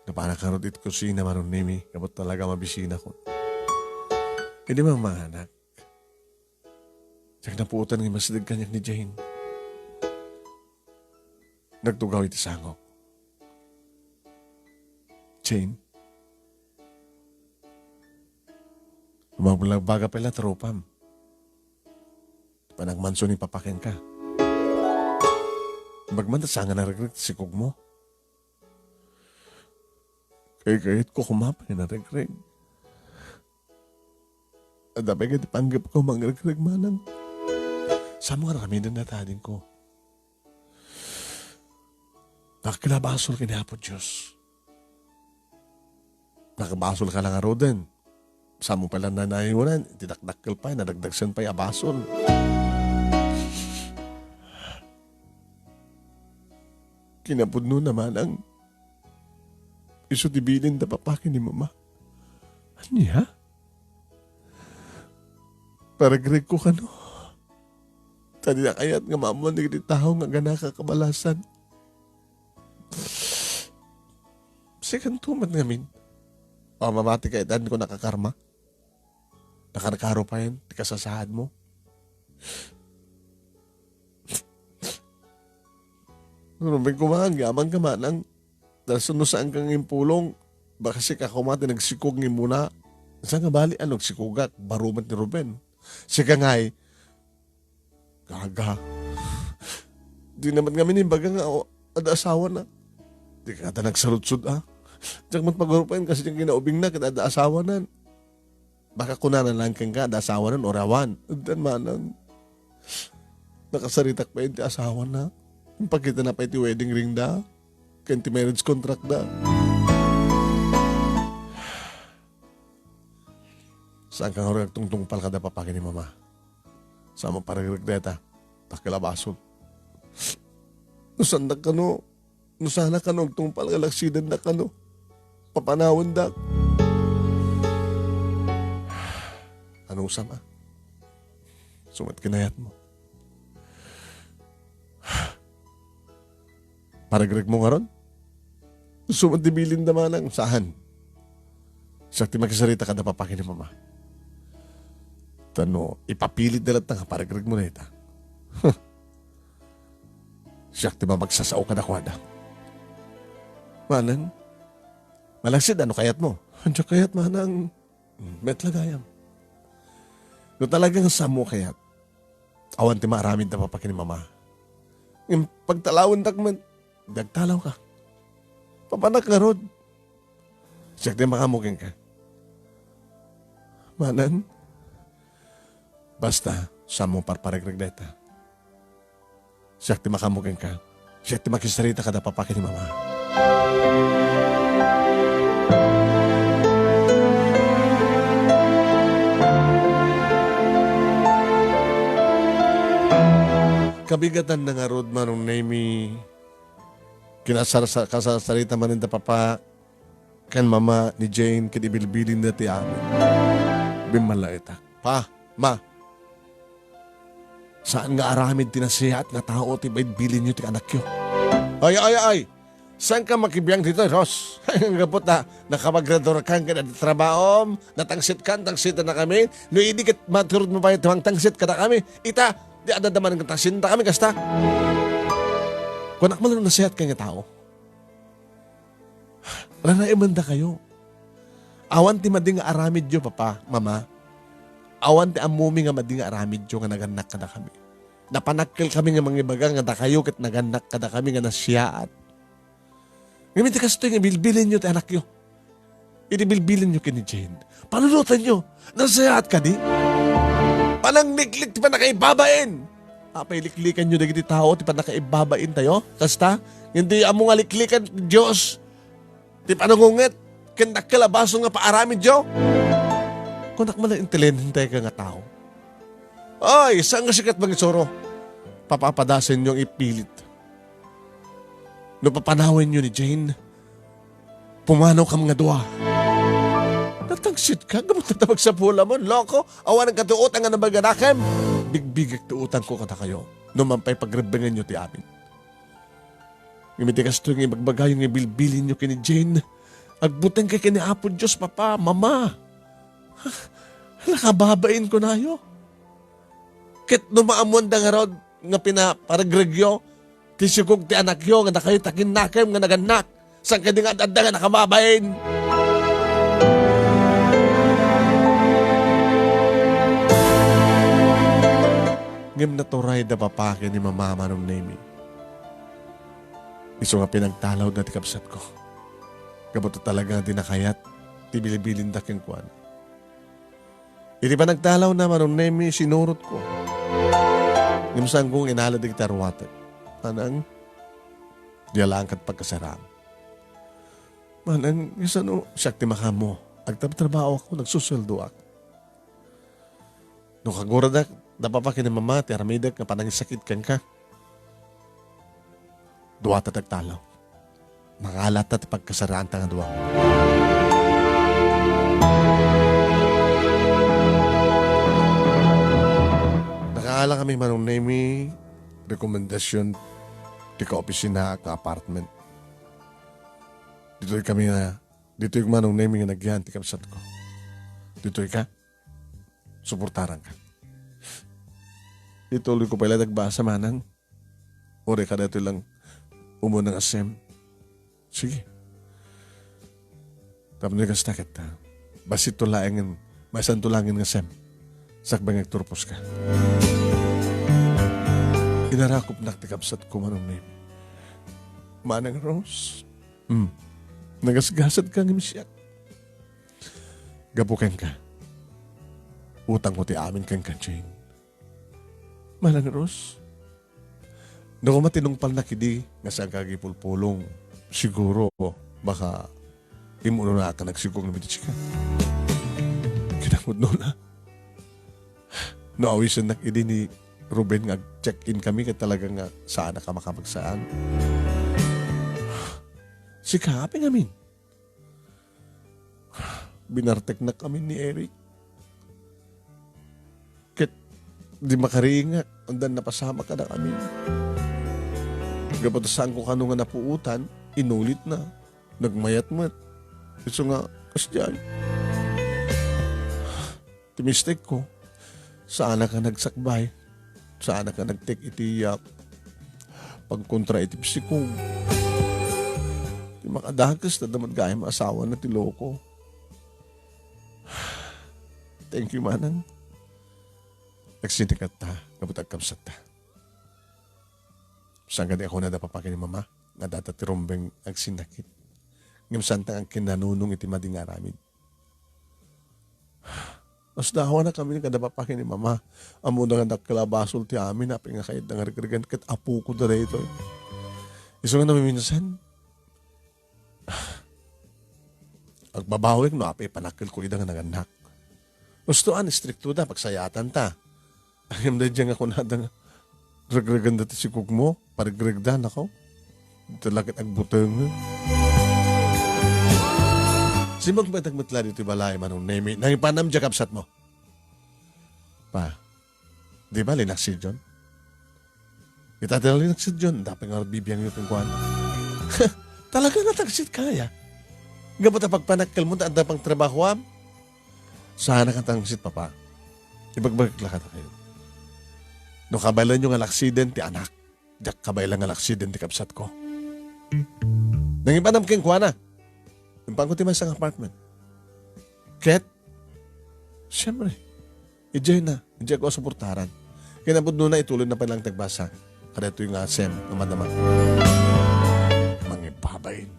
Napanakarot it kusina manong name kapot talaga mabisina ko. Hindi mo mga anak. Siya napuutan ng masidag kanyak ni Jane. Nagtugaw iti sangok. Jane. Lumagbaga pala tropam. Panagmanso ni papakin ka. Magmandasangan na regret sikog mo. Kahit ko kumapay na regret. At dapat ka dipanggap ko mga regragmanan. Sa mga ramidan na tadin ko. Nakakilabasol ka niya po Diyos. Nakabasol ka lang araw din. Sa mo pala nanayunan, didakdakkel pa, nadagdagsan pa yung abasol. Kinapudno naman ang isutibilin na papakin ni Mama. Anya? Paragreg ko ka no. Tadi na kayat nga mamon di tao nga gana kakabalasan. Second tumat ngamin. O mamati ka edan ko nakakarma. Nakarkaro pa yun. Di kasasahan mo. Ruming kumahang yaman ka manang. Dahil sunusaan kang impulong. Baka si kakumati nagsikog ng muna. Saan nga bali anong sikugak? Barumat ni Ruben. Sika nga'y, gaga. Di naman kami ni baga nga, ada asawa na. Di ka ata nagsarutsud Diyak mat pag-urupain kasi yung kinaubing na, kita ada asawa na. Baka kunanan lang kang ka, ada asawa na, orawan. Dan manang, nakasaritak pa yung asawa na. Pagkita na pa yung wedding ring da, kanti marriage contract da. Saan kang horag tungtungpal kada papakin ni Mama? Sama parang regdeta. Takilabasol. Nusan na kano. Nusana kano. Tungpal galaksidan na kano. Papanawan da. Anong sama? Sumat kinayat mo. Paragreg mo nga ron? Sumantibilin naman ang saan. Sakti makisarita ka na papakin ni mama. Tano, ipapilit na lang nga paragreg mo na ita. Sakti magsasao ka na kwada. Manang, malagsid ano kayat mo? Andiyo kayat manang, metlagayam. No talagang samo kayat, awan ti maaramid na papakin ni mama. Yung pagtalawin man, dagtalaw ka. Papanak nga rod. Sakti makamugin ka. Manan, basta, samo parparegreg na ita. Sakti makamugin ka. Sakti makisarita ka na papakin ni mama. Kabigatan na nga rod manong Naimi. Kasasarita man ninda papa kan mama ni Jane kinibilbilin na ti amin. Bimala ita. Pa, ma, saan nga aramid tinasihat nga tao ti bilin nyo ti anak yo? Ay! Saan ka makibiyang dito, Ross? Ang gabot na nakapagrador kang ka na trabaho, natangsit na kami. No, hindi kat maturod mo pa yung tangsit ka na kami. Ita, di ada naman ng tangsit na kami, kasta. Kunak mo lang nasihat ka nga tao. Wala na imanda kayo. Awan ti mading aramid yo, papa, mama. Awan ti amumi nga mading aramid yo nga naganak ka na kami. Napanakil kami nga mga ibaga nga kayo kat naganak ka na kami nga nasyaat. Ngayon ti kasto nga bilbilin nyo ti anak yo. Inibilbilin nyo kini Jane. Panunutan nyo. Nasyaat ka di. Panang niklik ti pa nakaibabain. Apay liklikan nyo na giti tao ti pa nakaibabain tayo. Kasta, hindi amo nga liklikan Diyos. Ti panungunget. Kandak kalabaso nga paaramin Diyo. Kunak man ang intelligente ka nga tao. Ay, saan nga sikat mga soro? Papapadasin nyo ang ipilit. No papanawin nyo ni Jane, pumanaw ka mga dua. Natangsit ka, gamot na tabag sa pula mo, loko, awan ang katuotang nga nabaganakem. Bigbigak tuutang ko kata kayo, no mampay pagrebengan nyo ti amin. Ngimitikas to yung ibagbagay yung ibilbilin nyo kini Jane. Agbutang kay kini Apo Diyos, papa, mama. Nakababain ko na yo. Kit no maamuan da nga rod, nga pinaparagragyo, tisukog ti anak yo, nga nakayo takin nakem, nga naganak. Saan ka di nga adada nga nakababain? Ngim na turay da papake ni mama manong Naimi. Iso nga pinagtalaw na ti kapsat ko. Kabuto talaga di nakayat, ti bilibilin da keng kwan. Iti pa nagtalaw na manong Naimi, sinurot ko. Ngim saan kong inaladig tarwatek. Manang, dialangkat pagkasarang. Manang, isano, sakti makamo. Agtabtrabaho ako, nagsusuldo ako. Nung kaguradak, napapakin ni mama, ti aramidak, nga panangisakit kang ka. Duwa tatagtalaw. Makalat at pagkasaraan tanga duwa. Nakaala kami manong Naimi, rekomendasyon di ka opisina ka apartment. Dito'y kami na, dito'y manong Naimi nga nagyan ti kapsat ko. Dito'y ka, suportaran ka. Ituloy ko pala nagbasa manang. Ore ka dito lang umunang asem. Sige. Tapos nga stakit ta. Basit tulangin, masan tulangin nga asem. Sakbang agturpos ka. Inarakop na tikapsat ko manong Naimi. Manang Rose. Nagasgasad ka ng misyak. Gabukan ka. Utang ko ti amin kang Jane. Manang Rose. Naku matinungpal na kidi nga sa kagipulpulong. Siguro, baka imuno na ka nagsigong na bitich ka. Kinamod no na. Naawisan na kidi ni Ruben nga check-in kami ka talaga nga saan na ka makapagsaan. Sikapin amin. Binartek na kami ni Eric. Ket di makaringa, andan napasama ka na kami. Kapatasan ko kano nga napuutan, inulit na. Nagmayat-mat. Gusto nga, kasdyan. Timistik ko. Saan ka nagsakbay? Saan ka nagtik itiyak? Pagkontra itipsikong. Di makadagas na damat gaya maasawa na tiloko. Thank you, manang. Nagsinikat ta, kapag agkamsat ta. Saan ka di ako na dapapakin ni mama, nga datatirumbeng agsinakit. Ngamsanta ang kinanunong iti mading aramid. Mas dahawa na kami kadapapakin ni mama. Amo na nga nakalabasol ti amin, napin nga kahit nangarigrigan kat apo ko na ito. Iso nga namin minsan, agbabawig no, apay panakil ko idang nanganak. Gustoan, stricto na, pagsayatan ta. Ayam na dyan ako na nga, ragragan dati si kuk mo, parigragdan ako. Talakit agbutang. Simag matagmatla dito balay manong nemi, nang ipanam dyan kapsat mo. Pa, di ba linaksid John? Itatala linaksid John, dapat nga bibiyang yung kuwan. Talaga natagsid kaya. Nga ba pagpanakal mo, taanda pang trabaho am? Sana ka tangsit, papa. Ibagbagla ka na kayo. No kabaylan yung al-aksident ti anak. Diyak kabaylan al-aksident ti kapsat ko. Nang ipanam keng kuwana. Yung pangko ti sa apartment. Ket? Siyempre. Ijay na. Ijay ko suportaran. Kinabod na ituloy na palang tagbasa. Kada ito yung asem na madama. Mangibabayin.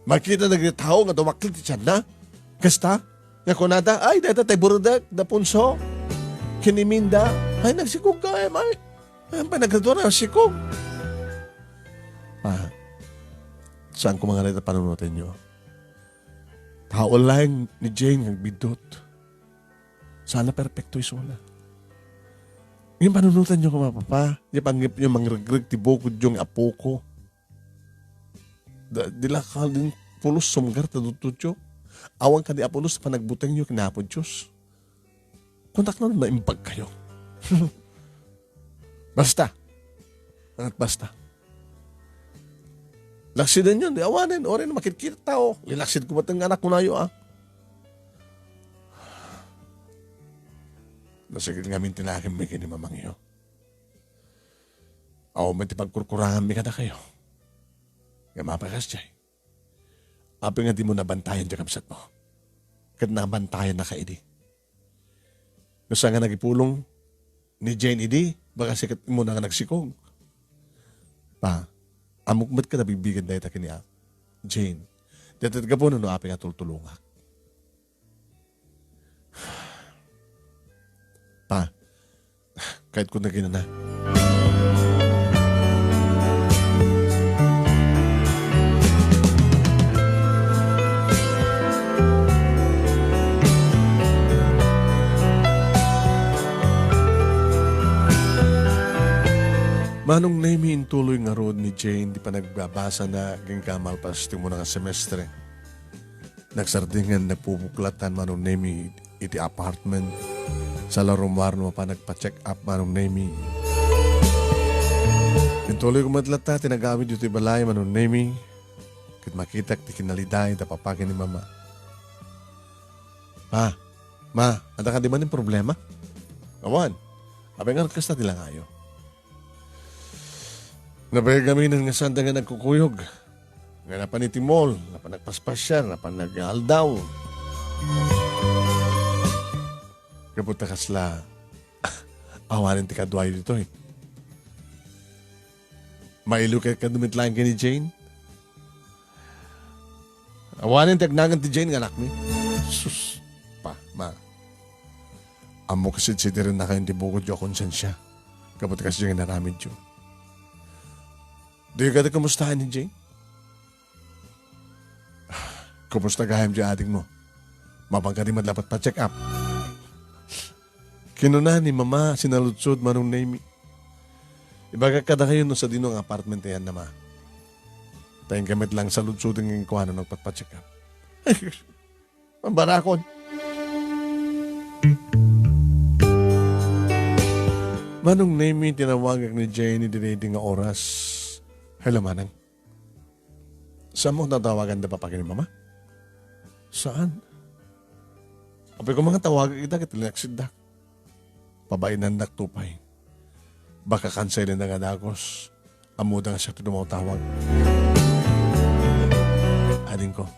Makita nagritao nga dumaklit ti tiyan na. Kasta? Nga kunada, ay, data tayo buradak, da punso. Kiniminda, ay, nagsikog ka, ay, ang panagradura, sikog. Saan ko mga rita panunutin nyo? Tao lang ni Jane ang bidot. Sana perfecto isola. Ngayon panunutan nyo ko, mapapa. Yung panggip nyo, mangragrig, tibokod yung apo ko. Dila ka din pulos sumgar, tadututyo. Awang ka di Apolos pa nagbutang nyo kinapod Diyos. Kontak na naimbag kayo. Basta. At basta. Laksidan yun. Di awanin. O rin makikita tao. Ilaksid ko ba't ang anak ko na yun Nasigil nga min tinakin may kinimamang iyo. Awa man tipagkurkurangan mi ka na kayo. Nga mapakas jay. Api nga di mo nabantayan dyan kapsat mo. Kat nabantayan na ka, idi. Gusto nga nagipulong ni Jane, idi, baka sikat mo na nga nagsikog. Pa, amukmat ka nabibigyan na ita kini Jane. Datat ka po no api nga tultulungak. Pa, kahit kung nagina na. Manong Nemi intuloy nga road ni Jane di pa nagbabasa na ging kamalpas ti mo nga semestre. Nagsardingan nagpubuklatan Manong Nemi iti apartment. Sa larumar no pa nagpa-check up Manong Nemi. Intuloy kumadlata tinagamit iti balay Manong Nemi. Kit makita ti kinaliday da papakin ni mama. Ma, ada ka di man yung problema? Awan, abay nga kas na tila ngayo. Napagaminan nga sanda nga nagkukuyog. Nga napanitimol, napanagpaspasyan, napanag-aldaw. Kapunta kasla, awanin ti kadway dito eh. Mailo kay kadumitlaan ka ni Jane? Awanin ti agnagan ti Jane nga anak mi. Sus, ma. Amo kasi rin na kayo hindi bukod yung konsensya. Kapunta kasi yung naramid yun. Di ka kamustahan ni Jane? Kumusta gaham di ating mo? Mapang ka di madlapat pa check up. Kinuna ni mama sinalutsod Manong Nemi. Ibaga kada kayo no sa dinong apartment yan na ma. Tayong gamit lang sa lutsudin ng kuha na nagpat-check up. Ang barakon. Manong Nemi tinawagag ni Jane ni dineding nga oras. Hello, Manang. Saan mo natawagan na papaki ni Mama? Saan? Apay ko mga tawagan kita kitilinaksidak. Pabainan naktupay. Baka kansayin na nga dagos. Amuda nga siya tinumawtawag. Ading ko,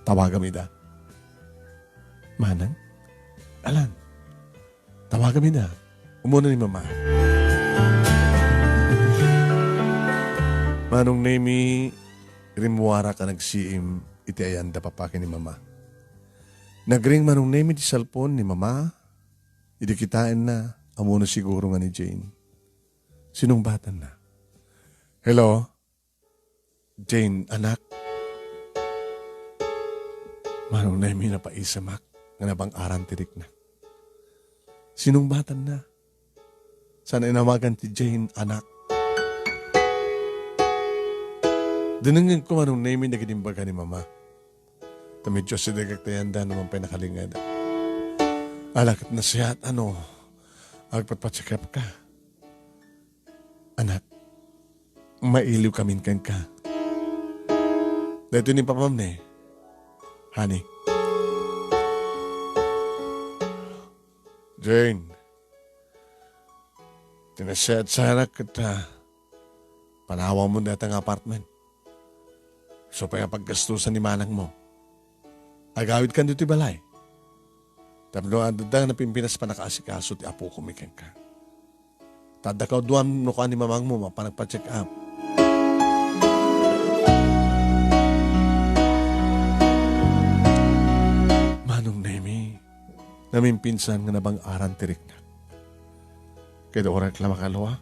tawagan mi da. Manang? Alan, tawagan mi da. Umuna ni Mama. Manong Nemi, rimwara ka nagsiim, iti ayan da papaki ni Mama. Nagring Manong Nemi di cellphone ni Mama, idi kitain na, amuno siguro nga ni Jane. Sinong batan na? Hello? Jane, anak? Manong Nemi na paisamak, nga nabang aran tirik na. Sinong batan na? Sana inamagan ti Jane, anak? Dinangin ko Manong Nemi nagidimbaga ni Mama. Tamidyo si dagagtayanda naman pa'y nakalingad. Alakit na siya at agpatpatsikap ka. Anak, mailiw kamin kan ka. Dito ni Papam ne, honey. Jane, tinasayat sana kita. Panawa mo na ang apartment. So pa paggastusan ni manang mo. Agawid kan dito balay. Tapno adadang na pimpinas pa nakaasikaso ti apo kumikan ka. Tadakaw duam no ka ni mamang mo mapanagpa-check up. Manong Nemi, namin pinsan nga nabang aran tirik na. Kaya orak lang makalawa.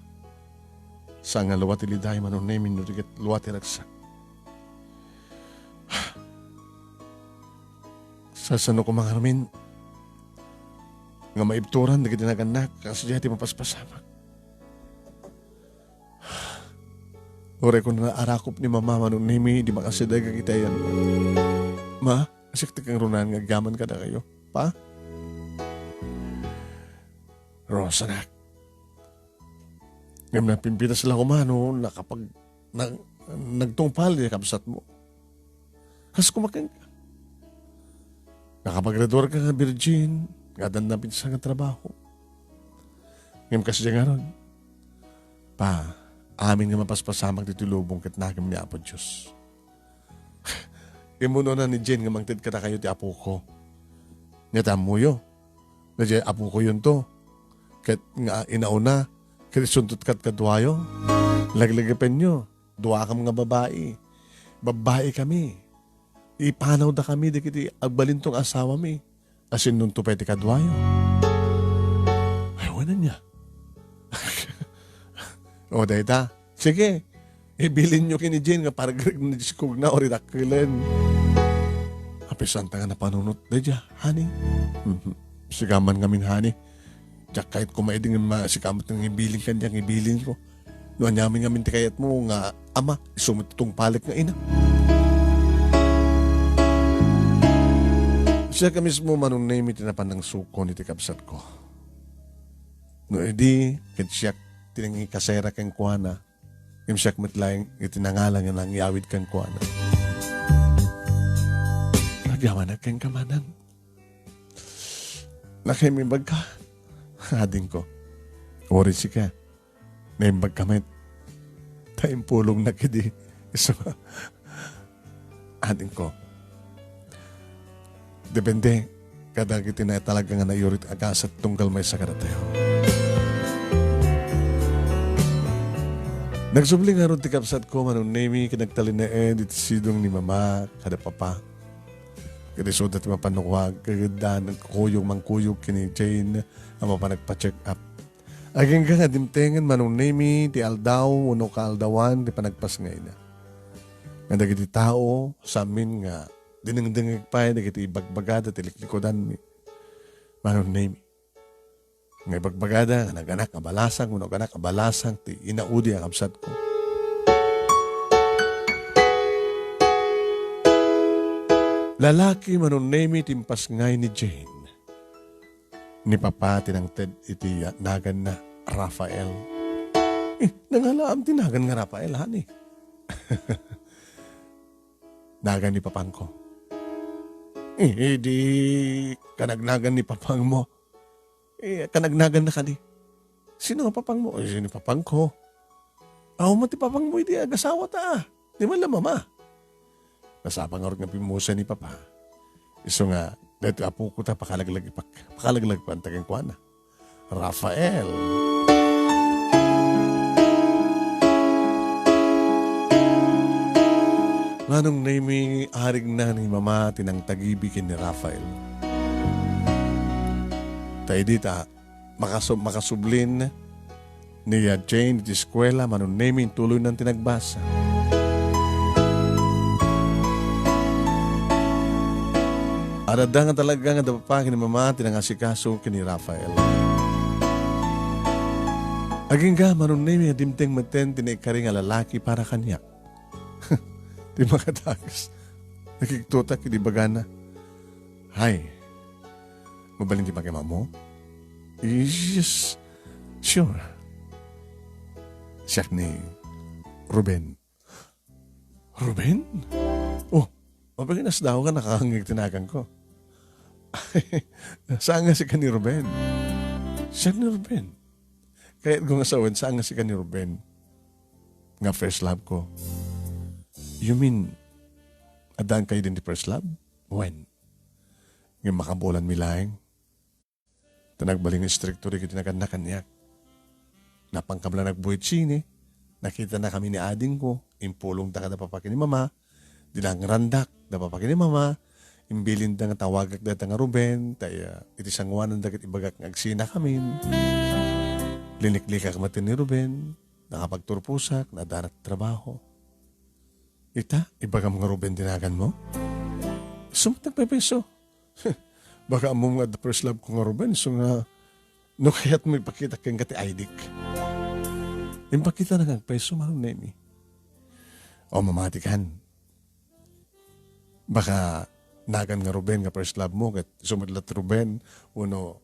Sa nga luwa tiliday Manong Nemi nurigat luwa tiraksa. Sasano ko mga ramin, nga maibturan, na kitinagannak, kasi di mapaspasamak. Ore ko na arakop ni Mama Manong Nemi, di makasiday ka kita yan. Ma, asiktik ang runan, nga gaman ka na kayo. Pa? Rosa na. Ngayon napimpita sila kumano, na kapag nagtungpal, di kapsat mo. Kasi kumakin ka. Nakapag-graduar ka nga, Virgin, nga danapin sa nga trabaho. Ngayon kasi dyan nga ron, pa, amin nga mapaspasamag dito lubong kat nagam ni Apo Diyos. Imuno na ni Jen nga mangtid ka na kayo ti Apo ko. Nga tamuyo, na dyan Apo ko yun to. Kat nga inauna, kat suntot kat kadwayo. Laglagapan nyo, duwa ka mga babae. Babae kami. Ipanaw da kami, di kiti agbalin tong asawa mi. Asin nun to pwede kadwayo. Ayaw na niya. O, dahita. Sige, ibilin nyo kini Jane nga parang na diskog na o ridakilen. Apisan ta nga na panunot. Dahita, honey. Sigaman ngamin, honey. Diyak kahit kumaiding masikamat ng ibilin kanyang ibilin ko. Noon namin ngamin tikayat mo nga ama, isumit itong palik nga ina. Siya ka mismo Manong Nemi tinapan ng suko ni tikabsat ko. No edi, kat siya tinangi kasera kang kuwana. Kim siya matlayang itinangalang nga nang iawid kang kuwana. Nagawa na kang kamanang. Nakimimbag ka. Ading ko. Ori si ka. Naimbag kamit. Tayong pulong na kidi. So, ading ko. Depende, kada kiti na talaga nga nayurit agasat tunggal may sakaratayo. Nagsubli nga ron tikapsat ko Manong Nemi, kinagtalin na dito sidong ni Mama, kada papa. Kada sudat mapanukwag, kaganda, nagkuyog, mangkuyog, kini Jane, ang mapanagpa-check up. Aging ka nga dimtengan Manong Nemi, ti aldaw, uno ka aldawan, di panagpas ngayon na. Nga dagiti tao, sa amin nga, dinang-dangag pa, nagiti ibagbagada, tilikikodan mi. Manong Nemi. Ngay bagbagada, naganak abalasang, naganak abalasang, ti inaudi ang absat ko. Lalaki Manong Nemi, timpas ngay ni Jane. Ni Papa, tinangted iti nagan na Rafael. Nangalaam tinagan nga Rafael, hani. Nagan ni papang ko. Di kanagnagan ni papang mo. Kanagnagan na ka di. Sino nga papang mo? Sino papang ko? Aw mo ti papang mo, hindi agasawa ta. Di man lang mama. Nasabang nga nga pimusa ni papa. Iso nga, dito apo ko ta pakalaglag pa ang tagang kuwana. Rafael. Nganong naimi arig na ni mama tinang tagibikin ni Rafael. Tayo dita, makasublin ni Jane di eskwela manong naimi tuloy ng tinagbasa. Arada nga talaga nga dapapakin ni mama tinangasikaso kini Rafael. Aging ga manong naimi adimteng maten tinaikari nga lalaki para kanya. Di makatakas. Nakiktutak, di bagana. Hay, mabalin di magkama mo? Yes, sure. Siya ni Ruben. Ruben? Oh, mabaginas daw ka nakahangig tinagan ko. Saan nga si ka ni Ruben? Siya ni Ruben. Kahit kung asawan, saan nga si ka ni Ruben? Nga first love ko. You mean, adaan kayo din di first love? When? Ngayon makabulan milaeng. Tanagbaling instructor rin kitinagan na kanyak. Napangkabla nagbuhit sini. Nakita na kami ni ading ko. Impulong ta ka na papakin ni mama. Dilang randak na papakin ni mama. Imbilin da nga tawagak data nga Ruben. Taya iti sangwanan da ibagak nga agsina kami. Liniklikak matin ni Ruben. Nakapagturpusak, nadarat trabaho. Ita, iba ka mga Ruben tinagan mo? Sumatag pa peso. Baka mo nga the first love ko nga Ruben. So nga, no kaya't mo ipakita kang kati Aidik. Impakita na kang peso, marong nemi. O mamatikan. Baka nagan nga Ruben nga first love mo. Kat sumadlat Ruben. Uno,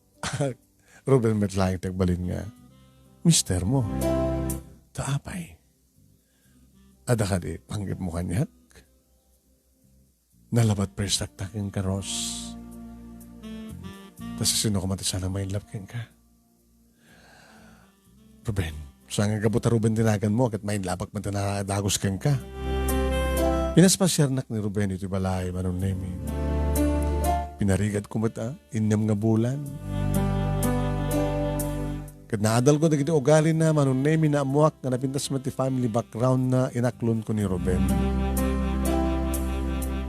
Ruben metlayang tagbalin nga. Mister mo. Taapay. Ada ka di, panggip mo kanyak. Nalabat prestak taking karos. Tapos sino ka mati sana may love king ka. Ruben, saan nga kabuta Ruben tinagan mo kat may labak man tinadagos king ka. Pinaspasyarnak ni Ruben ito balay manong nemi. Pinarigad ko mata, inyam nga bulan. Kat naadal ko na kiti ugali na manong nemi na amuak na napintas mati family background na inaklon ko ni Ruben.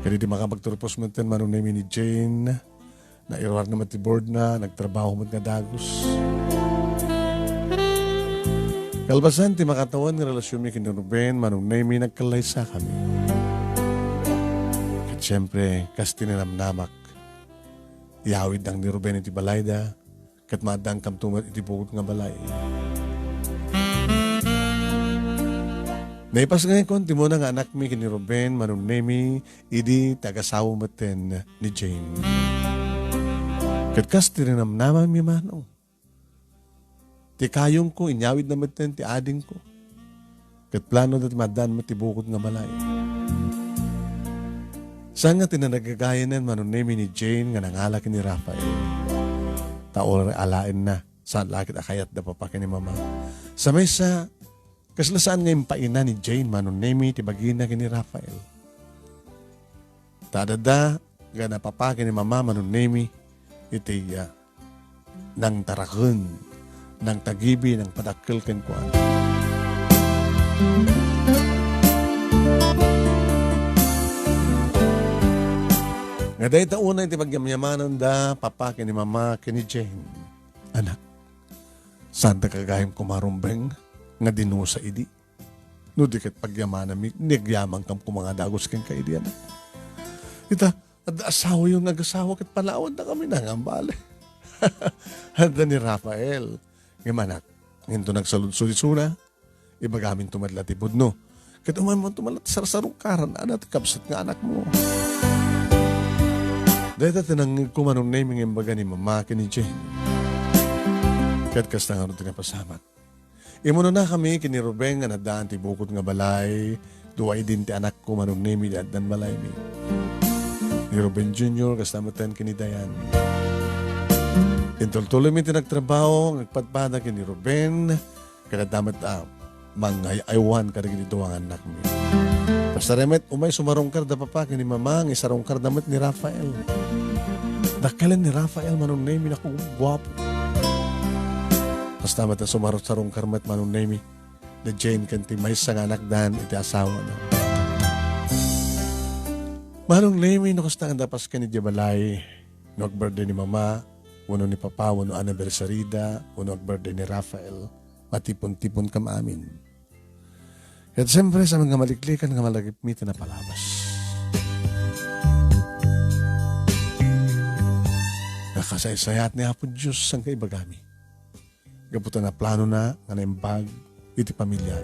Kaya di makapagturpos mo tin manong nemi ni Jane na irawar na mati board na nagtrabaho mo nga dagos. Kalbasan ti makatawan ng relasyon mi kini Ruben manong nemi nagkalaysa kami. Kat siyempre kas tinanamnamak iawid ang ni Ruben iti balayda kat madang kamtumat iti bukod nga balay. Naipas ngayon konti mo na nga anak mi kini Ruben manong nemi idi tagasawa maten ni Jane. Kat kas tinanamnaman mi manong. Ti kayong ko inyawid na maten ti ading ko. Kat plano dati madan matibukod nga balay. Saan nga tinanagagayanan manong nemi ni Jane nga nangalak ni Rafael. Taon alain na saan lakit akayat da papakin ni mama. Sa mesa, kaslasaan nga impaina ni Jane manong nemi ti bagina kini Rafael. Tadada nga napapakin ni mama manong nemi iti nang tarakun, nang tagibi, nang padakkel ken kuan. Nga dahi tauna iti pagyamyamanan da papa kini mama kini Jane. Anak, saan da kagayam kumarumbeng nga dinusa idi? No di kat pagyamanan mi, nagyamang kam kumanga dagos ken kaidi anak. Ita, ada asawa yung nag-asawa kat palawad na kami nangambali. Handa ni Rafael. Nga manak, nginto nagsalud-sulisuna, ibagamin tumadlat ibudno. Kat uman mo tumalat sarsarong karan, anak, kapsat nga anak mo. Dahil tinang kumanong naming imbaga ni mama ni Jane. Kat kasta nga rin tinapasamat. Imo na kami kini Ruben nga nadaan ti bukod nga balay. Duway din ti anak ko manong name ni dan balay mi. Ni Ruben Jr. kastamatan kini Dayan. Intultuloy mi ti nagtrabaho, nagpadpada kini Ruben. Kada damat mga aywan kada gini duwang anak mi. Basta remet umay sumarongkar da papa kini mama ng isarongkar damat ni Rafael. Dakalan ni Rafael manong name na kung guwapo. Basta damat na sumarong karmat manong name na Jane kanti may isang anak dan iti asawa na. Manong name no kasta nga dapas ka ni Jabalay. No birthday ni mama, uno ni papa, uno anniversary da, uno birthday ni Rafael. Matipon-tipon kam amin. At siyempre sa mga maliklikan nga malagipmitan na palabas. Nakasaysayat ni Apo Diyos ang kaibagami. Gaputan na plano na nga naimbag iti pamilya.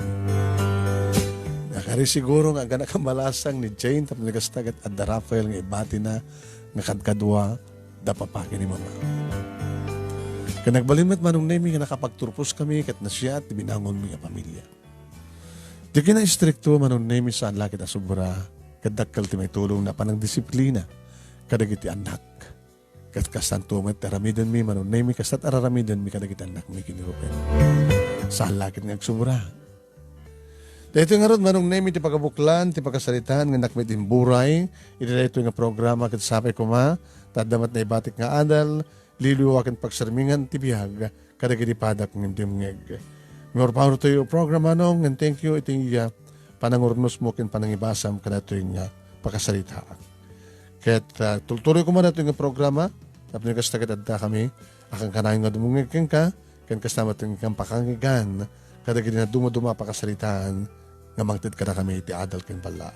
Nakari siguro nga gana kamalasang ni Jane tapos nagastagat at da Rafael nga ibati na nga kadkadwa da papaki ni mama. Kanagbalimit manong nami nga nakapagturpos kami kat na siya at binangon mi nga pamilya. Di kina istrikto manong nami saan lakit asubra kadakkel ti may tulong na panang disiplina kadagiti anak. Kat kastantumet aramidan mi manong nami kastat araramidan mi kadagiti anak mi kinirupen. Saan lakit nga agsubra. Dito nga ron, manong name ti pagabuklan, ti pagkasalitan, nga nakmet imburay, iti dito nga programa, kat sabi ko ma, tadamat na ibatik nga adal, liliwakan pagsarmingan, ti biyag, kadagiti padak ng dimngeg. Ngor power to yung programa nong, and thank you, iti panangurnos mo, kin panangibasam, kada ito yung pagkasalitaan. Kaya't tultuloy ko man ito yung programa, tapos yung kastagatad kami, akang kanayon nga dumungeg ka, kan kasama ito yung pakangigan, kadagiti na dumaduma pakasalitaan, nga mangtid ka na kami iti adal ken balay.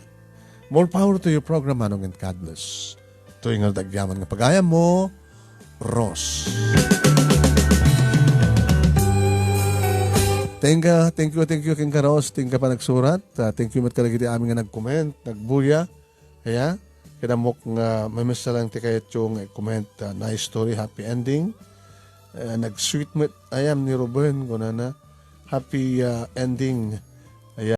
More power to your program, manong and God bless. Ito yung dagyaman nga pagaya mo, Ross. Thank you ken ka Ross. Thank ka pa nagsurat. Thank you mat kalagiti amin nga nag-comment, nagbuya. Kaya, kinamok nga may masalang ti kayat yung comment, nice story, happy ending. Nag-sweet met ayam ni Ruben, kunana, happy ending